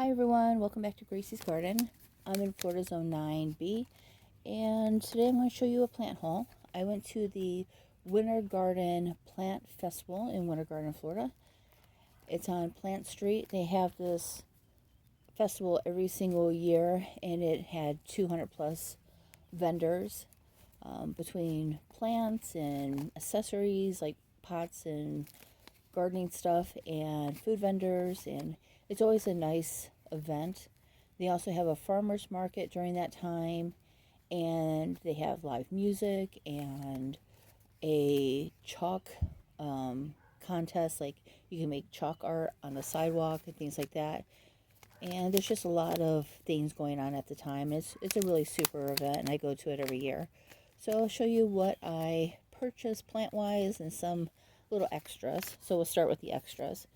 Hi everyone, welcome back to Gracie's Garden. I'm in Florida Zone 9B, and today I'm going to show you a plant haul. I went to the Winter Garden Plant Festival in Winter Garden, Florida. It's on Plant Street. They have this festival every single year, and it had 200 plus vendors between plants and accessories like pots and gardening stuff and food vendors, and it's always a nice event. They also have a farmer's market during that time, and they have live music and a chalk contest. Like, you can make chalk art on the sidewalk and things like that. And there's just a lot of things going on at the time. It's a really super event, and I go to it every year. So I'll show you what I purchased plant-wise and some little extras. So we'll start with the extras.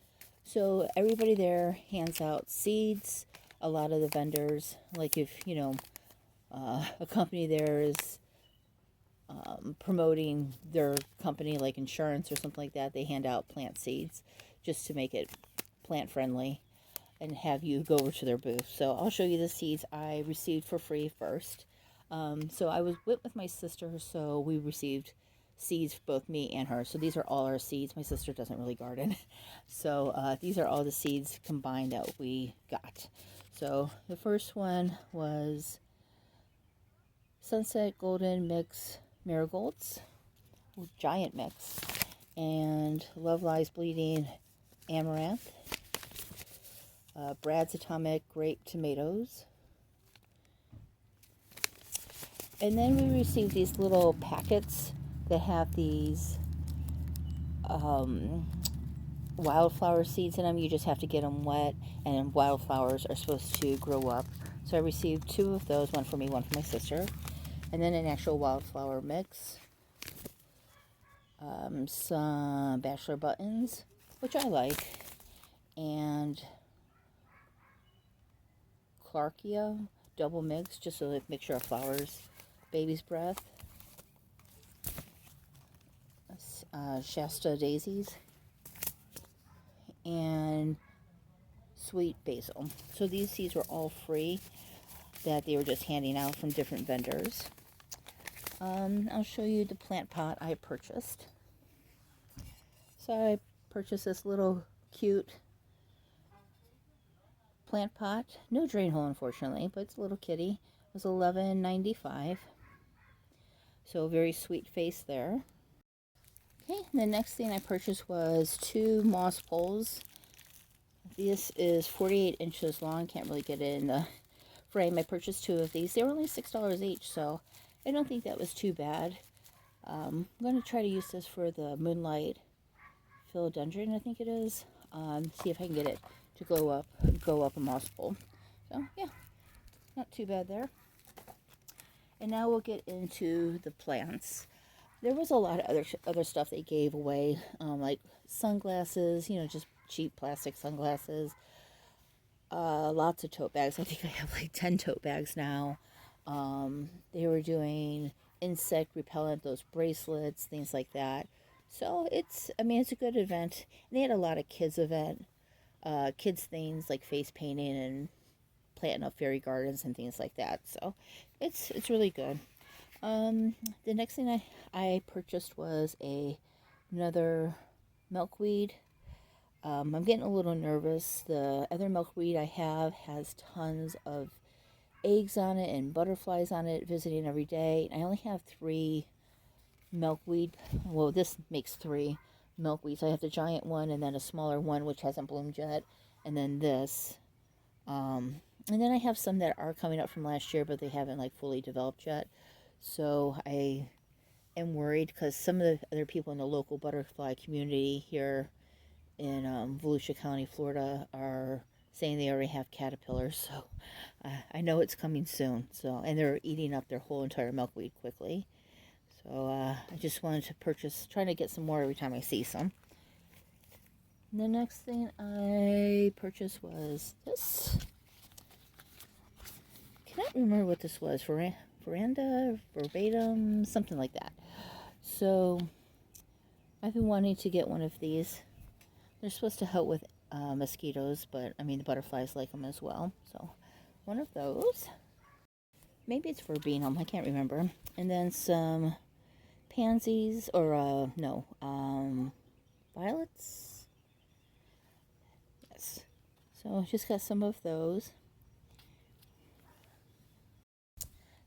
So everybody there hands out seeds. A lot of the vendors, like if, a company there is promoting their company, like insurance or something like that, they hand out plant seeds just to make it plant friendly and have you go over to their booth. So I'll show you the seeds I received for free first. So I went with my sister, so we received seeds, both me and her. So these are all our seeds. My sister doesn't really garden. So these are all the seeds combined that we got. So the first one was Sunset Golden Mix Marigolds, giant mix, and Love Lies Bleeding Amaranth, Brad's Atomic Grape Tomatoes. And then we received these little packets that have these wildflower seeds in them. You just have to get them wet, and wildflowers are supposed to grow up. So I received 2 of those, one for me, one for my sister. And then an actual wildflower mix. Some bachelor buttons, which I like, and Clarkia double mix, just a mixture of flowers. Baby's breath, Shasta daisies, and sweet basil. So these seeds were all free, that they were just handing out from different vendors. I'll show you the plant pot I purchased. So I purchased this little cute plant pot. No drain hole, unfortunately, but it's a little kitty. It was $11.95. So very sweet face there. Okay, the next thing I purchased was 2 moss poles. This is 48 inches long. Can't really get it in the frame. I purchased 2 of these. They were only $6 each, so I don't think that was too bad. I'm going to try to use this for the Moonlight Philodendron, I think it is. See if I can get it to go up a moss pole. So yeah, not too bad there. And now we'll get into the plants. There was a lot of other stuff they gave away, like sunglasses, just cheap plastic sunglasses. Lots of tote bags. I think I have like 10 tote bags now. They were doing insect repellent, those bracelets, things like that. So it's a good event. And they had a lot of kids things like face painting and planting up fairy gardens and things like that. So it's really good. The next thing I purchased was another milkweed. I'm getting a little nervous. The other milkweed I have has tons of eggs on it and butterflies on it visiting every day. I only have 3 milkweed. Well, this makes 3 milkweeds. I have the giant one and then a smaller one which hasn't bloomed yet, and then this. And then I have some that are coming up from last year, but they haven't like fully developed yet. So I am worried because some of the other people in the local butterfly community here in Volusia County, Florida, are saying they already have caterpillars. So I know it's coming soon. So, and they're eating up their whole entire milkweed quickly. So I just wanted to purchase, trying to get some more every time I see some. And the next thing I purchased was this. I cannot remember what this was. Veranda, verbatim, something like that. So I've been wanting to get one of these. They're supposed to help with mosquitoes, but I mean the butterflies like them as well. So one of those. Maybe it's verbenum, I can't remember. And then some pansies, or no, violets. Yes. So just got some of those.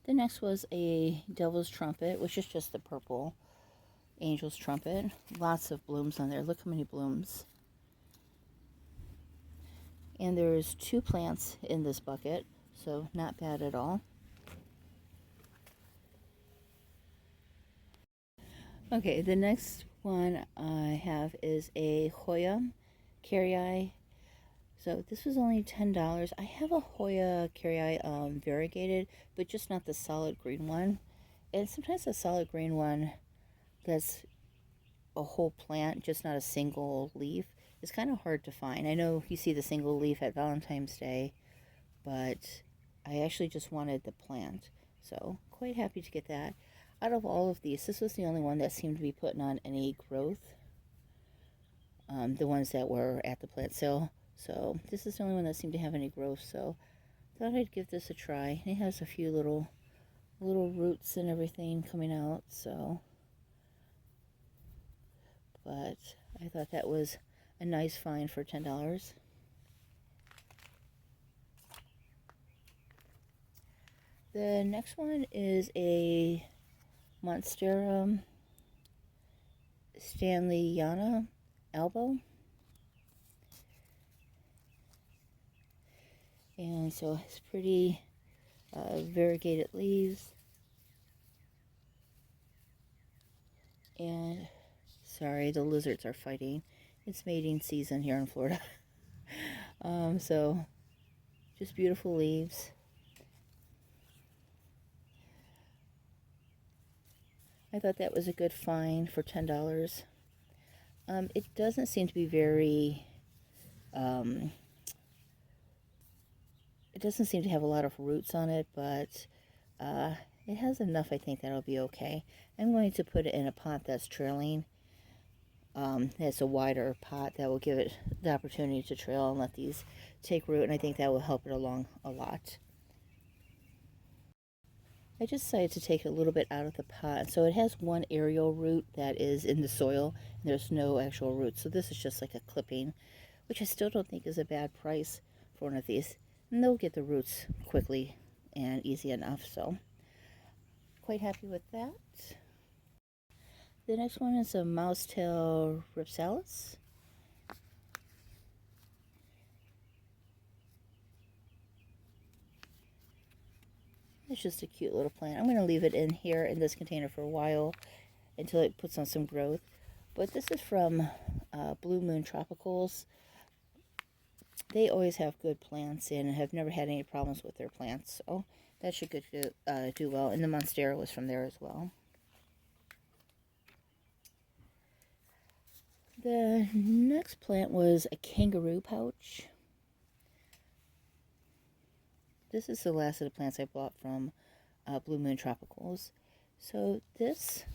The next was a devil's trumpet, which is just the purple angel's trumpet. Lots of blooms on there. Look how many blooms. And there's 2 plants in this bucket, so not bad at all. Okay, the next one I have is a Hoya carrii. So this was only $10. I have a Hoya carrii variegated, but just not the solid green one. And sometimes the solid green one that's a whole plant, just not a single leaf, is kind of hard to find. I know you see the single leaf at Valentine's Day, but I actually just wanted the plant. So quite happy to get that. Out of all of these, this was the only one that seemed to be putting on any growth. The ones that were at the plant sale. So this is the only one that seemed to have any growth. So thought I'd give this a try. It has a few little roots and everything coming out. So, but I thought that was a nice find for $10. The next one is a Monstera Stanleyana elbow. And so it's pretty variegated leaves. And sorry, the lizards are fighting. It's mating season here in Florida. So just beautiful leaves. I thought that was a good find for $10. It doesn't seem to be very, it doesn't seem to have a lot of roots on it, but it has enough, I think, that'll be okay. I'm going to put it in a pot that's trailing. It's a wider pot that will give it the opportunity to trail and let these take root, and I think that will help it along a lot. I just decided to take a little bit out of the pot. So it has one aerial root that is in the soil, and there's no actual roots. So this is just like a clipping, which I still don't think is a bad price for one of these. And they'll get the roots quickly and easy enough, so quite happy with that. The next one is a mousetail ripsalis. It's just a cute little plant. I'm going to leave it in here in this container for a while until it puts on some growth. But this is from Blue Moon Tropicals. They always have good plants and have never had any problems with their plants. So that should do well. And the Monstera was from there as well. The next plant was a kangaroo pouch. This is the last of the plants I bought from Blue Moon Tropicals. So this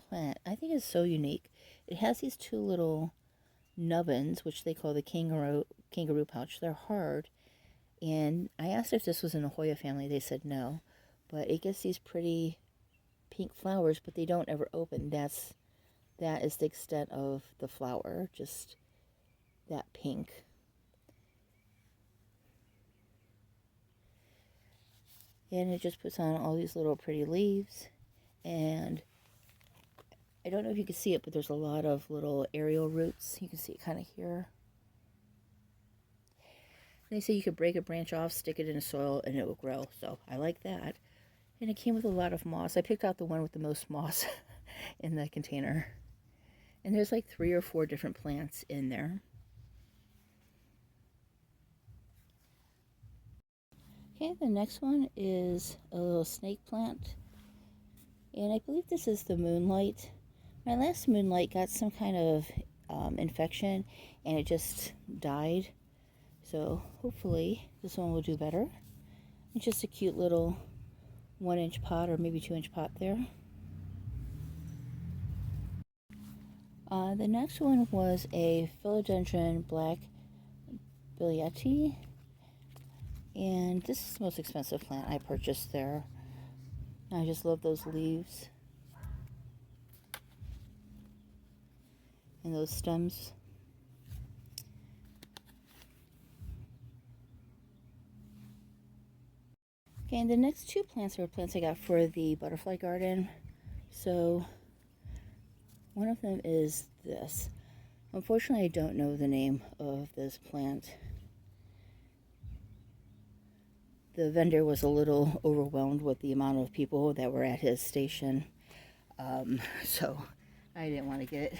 plant, I think, is so unique. It has these 2 little nubbins, which they call the kangaroo pouch. They're hard. And I asked if this was in the Hoya family. They said no. But it gets these pretty pink flowers, but they don't ever open. That is the extent of the flower, just that pink. And it just puts on all these little pretty leaves. And I don't know if you can see it, but there's a lot of little aerial roots. You can see it kind of here. They say you could break a branch off, stick it in the soil, and it will grow. So I like that. And it came with a lot of moss. I picked out the one with the most moss in the container. And there's like 3 or 4 different plants in there. Okay, the next one is a little snake plant. And I believe this is the Moonlight. My last Moonlight got some kind of infection and it just died. So hopefully this one will do better. It's just a cute little 1-inch pot or maybe 2-inch pot there. The next one was a philodendron black Bilietti. And this is the most expensive plant I purchased there. I just love those leaves and those stems. Okay, and the next two plants are plants I got for the butterfly garden. So one of them is this. Unfortunately, I don't know the name of this plant. The vendor was a little overwhelmed with the amount of people that were at his station. So I didn't want to get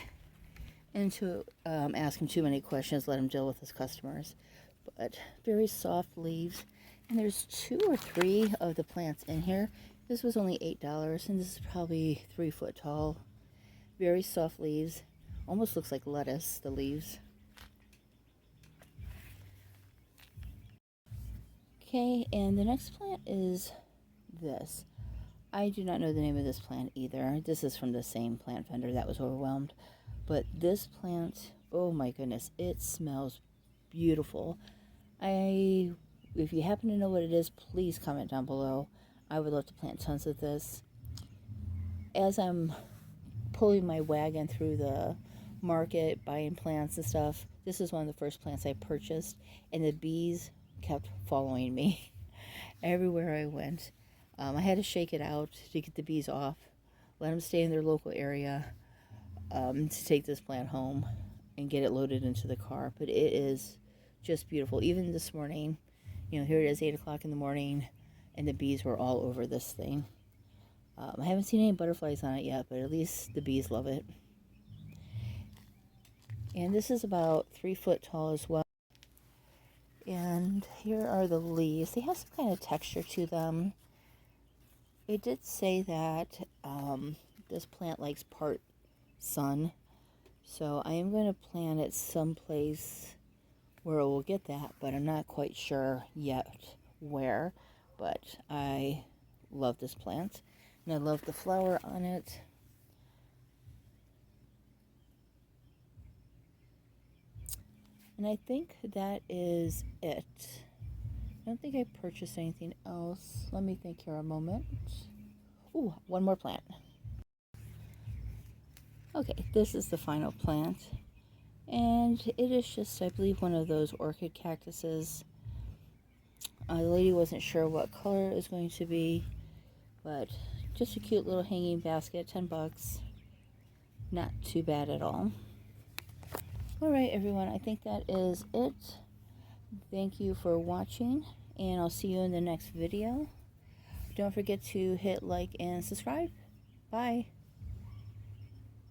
into asking too many questions, let him deal with his customers. But very soft leaves. And there's 2 or 3 of the plants in here. This was only $8, and this is probably 3 foot tall. Very soft leaves. Almost looks like lettuce, the leaves. Okay, and the next plant is this. I do not know the name of this plant either. This is from the same plant vendor that was overwhelmed. But this plant, oh my goodness, it smells beautiful. If you happen to know what it is, please comment down below. I would love to plant tons of this. As I'm pulling my wagon through the market, buying plants and stuff, this is one of the first plants I purchased, and the bees kept following me everywhere I went. I had to shake it out to get the bees off, let them stay in their local area, to take this plant home and get it loaded into the car. But it is just beautiful. Even this morning, you know, here it is 8 o'clock in the morning, and the bees were all over this thing. I haven't seen any butterflies on it yet, but at least the bees love it. And this is about 3 foot tall as well. And here are the leaves. They have some kind of texture to them. It did say that this plant likes part sun, so I am going to plant it someplace where it will get that, but I'm not quite sure yet where. But I love this plant, and I love the flower on it. And I think that is it. I don't think I purchased anything else. Let me think here a moment. Ooh, one more plant. Okay, this is the final plant. And it is just, I believe, one of those orchid cactuses. The lady wasn't sure what color it was going to be, but just a cute little hanging basket, 10 bucks. Not too bad at all. Alright everyone, I think that is it. Thank you for watching, and I'll see you in the next video. Don't forget to hit like and subscribe. Bye.